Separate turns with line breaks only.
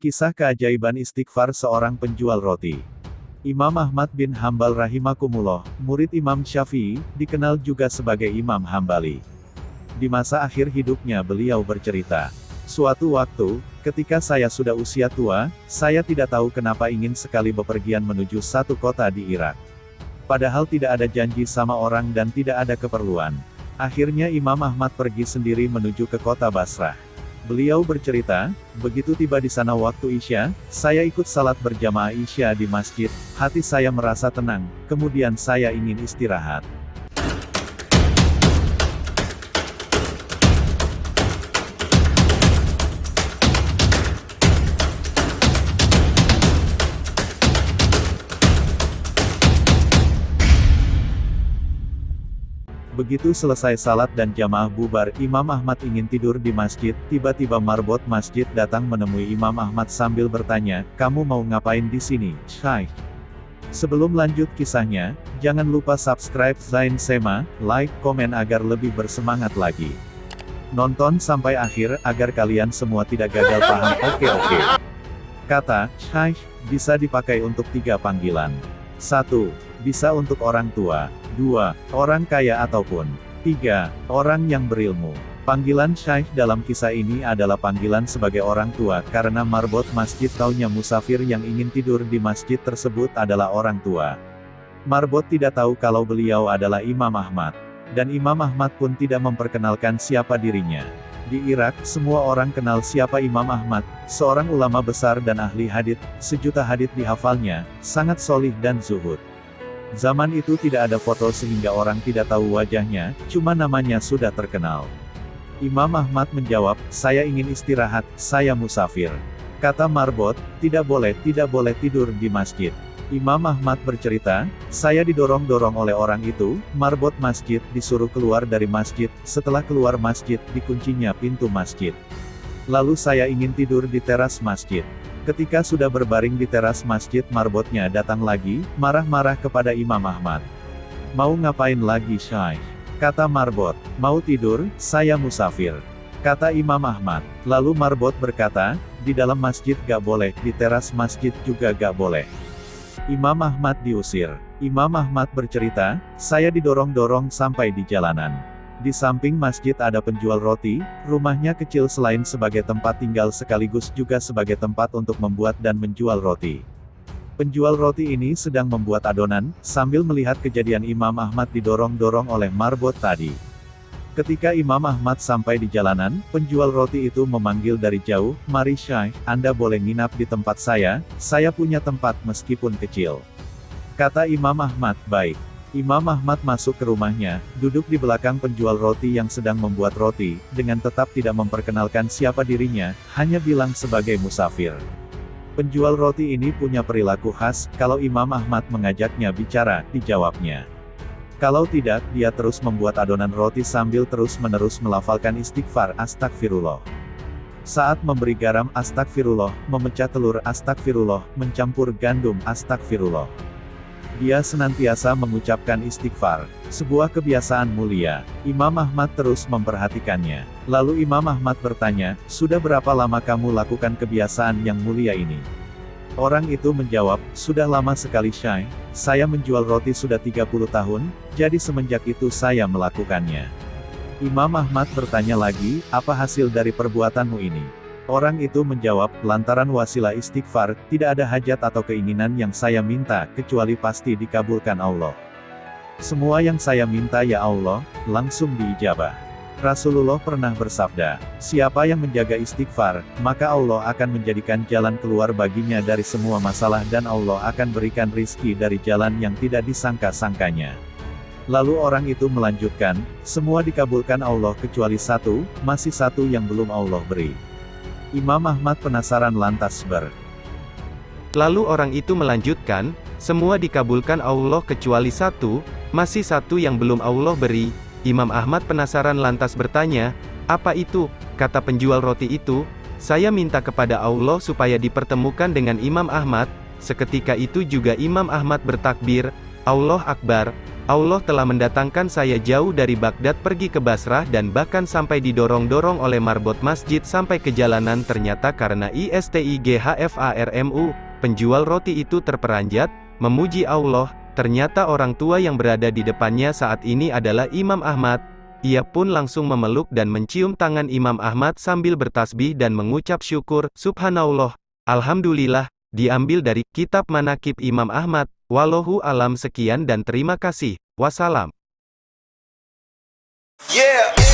Kisah keajaiban istighfar seorang penjual roti. Imam Ahmad bin Hambal rahimakumullah, murid Imam Syafi'i, dikenal juga sebagai Imam Hambali. Di masa akhir hidupnya beliau bercerita, "Suatu waktu, ketika saya sudah usia tua, saya tidak tahu kenapa ingin sekali bepergian menuju satu kota di Irak. Padahal tidak ada janji sama orang dan tidak ada keperluan. Akhirnya Imam Ahmad pergi sendiri menuju ke kota Basrah. Beliau bercerita, begitu tiba di sana waktu Isya, saya ikut salat berjamaah Isya di masjid, hati saya merasa tenang, kemudian saya ingin istirahat. Begitu selesai salat dan jamaah bubar, Imam Ahmad ingin tidur di masjid, tiba-tiba marbot masjid datang menemui Imam Ahmad sambil bertanya, "Kamu mau ngapain di sini, Syekh?" Sebelum lanjut kisahnya, jangan lupa subscribe Zain Sema, like, komen agar lebih bersemangat lagi. Nonton sampai akhir, agar kalian semua tidak gagal paham. Oke. Kata, Syekh, bisa dipakai untuk 3 panggilan. 1. Bisa untuk orang tua. 2. Orang kaya ataupun 3. Orang yang berilmu. Panggilan Syekh dalam kisah ini adalah panggilan sebagai orang tua, karena marbot masjid taunya musafir yang ingin tidur di masjid tersebut adalah orang tua. Marbot tidak tahu kalau beliau adalah Imam Ahmad. Dan Imam Ahmad pun tidak memperkenalkan siapa dirinya. Di Irak, semua orang kenal siapa Imam Ahmad, seorang ulama besar dan ahli hadits, sejuta hadits dihafalnya, sangat solih dan zuhud. Zaman itu tidak ada foto sehingga orang tidak tahu wajahnya, cuma namanya sudah terkenal. Imam Ahmad menjawab, "Saya ingin istirahat, saya musafir." Kata marbot, tidak boleh tidur di masjid." Imam Ahmad bercerita, "Saya didorong-dorong oleh orang itu, marbot masjid, disuruh keluar dari masjid, setelah keluar masjid, dikuncinya pintu masjid. Lalu saya ingin tidur di teras masjid. Ketika sudah berbaring di teras masjid, marbotnya datang lagi, marah-marah kepada Imam Ahmad. 'Mau ngapain lagi, Syekh?' Kata marbot, 'Mau tidur, saya musafir.' Kata Imam Ahmad. Lalu marbot berkata, 'Di dalam masjid gak boleh, di teras masjid juga gak boleh.' Imam Ahmad diusir. Imam Ahmad bercerita, 'Saya didorong-dorong sampai di jalanan. Di samping masjid ada penjual roti, rumahnya kecil selain sebagai tempat tinggal sekaligus juga sebagai tempat untuk membuat dan menjual roti. Penjual roti ini sedang membuat adonan, sambil melihat kejadian Imam Ahmad didorong-dorong oleh marbot tadi. Ketika Imam Ahmad sampai di jalanan, penjual roti itu memanggil dari jauh, 'Mari Syekh, Anda boleh nginap di tempat saya punya tempat meskipun kecil.' Kata Imam Ahmad, 'Baik.' Imam Ahmad masuk ke rumahnya, duduk di belakang penjual roti yang sedang membuat roti, dengan tetap tidak memperkenalkan siapa dirinya, hanya bilang sebagai musafir. Penjual roti ini punya perilaku khas, kalau Imam Ahmad mengajaknya bicara, dijawabnya. Kalau tidak, dia terus membuat adonan roti sambil terus-menerus melafalkan istighfar, astagfirullah. Saat memberi garam, astagfirullah, memecah telur, astagfirullah, mencampur gandum, astagfirullah. Dia senantiasa mengucapkan istighfar, sebuah kebiasaan mulia. Imam Ahmad terus memperhatikannya. Lalu Imam Ahmad bertanya, 'Sudah berapa lama kamu lakukan kebiasaan yang mulia ini?' Orang itu menjawab, 'Sudah lama sekali Syekh, saya menjual roti sudah 30 tahun, jadi semenjak itu saya melakukannya.' Imam Ahmad bertanya lagi, 'Apa hasil dari perbuatanmu ini?' Orang itu menjawab, 'Lantaran wasilah istighfar, tidak ada hajat atau keinginan yang saya minta, kecuali pasti dikabulkan Allah. Semua yang saya minta ya Allah, langsung diijabah.' Rasulullah pernah bersabda, 'Siapa yang menjaga istighfar, maka Allah akan menjadikan jalan keluar baginya dari semua masalah dan Allah akan berikan rizki dari jalan yang tidak disangka-sangkanya.' Lalu orang itu melanjutkan, 'Semua dikabulkan Allah kecuali satu, masih satu yang belum Allah beri.' Imam Ahmad penasaran lantas
Lalu orang itu melanjutkan, 'Semua dikabulkan Allah kecuali satu, masih satu yang belum Allah beri.' Imam Ahmad penasaran lantas bertanya, 'Apa itu?' Kata penjual roti itu, 'Saya minta kepada Allah supaya dipertemukan dengan Imam Ahmad.' Seketika itu juga Imam Ahmad bertakbir, 'Allah Akbar, Allah telah mendatangkan saya jauh dari Baghdad pergi ke Basrah dan bahkan sampai didorong-dorong oleh marbot masjid sampai ke jalanan ternyata karena ISTIGHFARMU, penjual roti itu terperanjat, memuji Allah, ternyata orang tua yang berada di depannya saat ini adalah Imam Ahmad. Ia pun langsung memeluk dan mencium tangan Imam Ahmad sambil bertasbih dan mengucap syukur, Subhanallah, Alhamdulillah, diambil dari Kitab Manaqib Imam Ahmad. Wallahu alam, sekian dan terima kasih. Wassalam.
Yeah.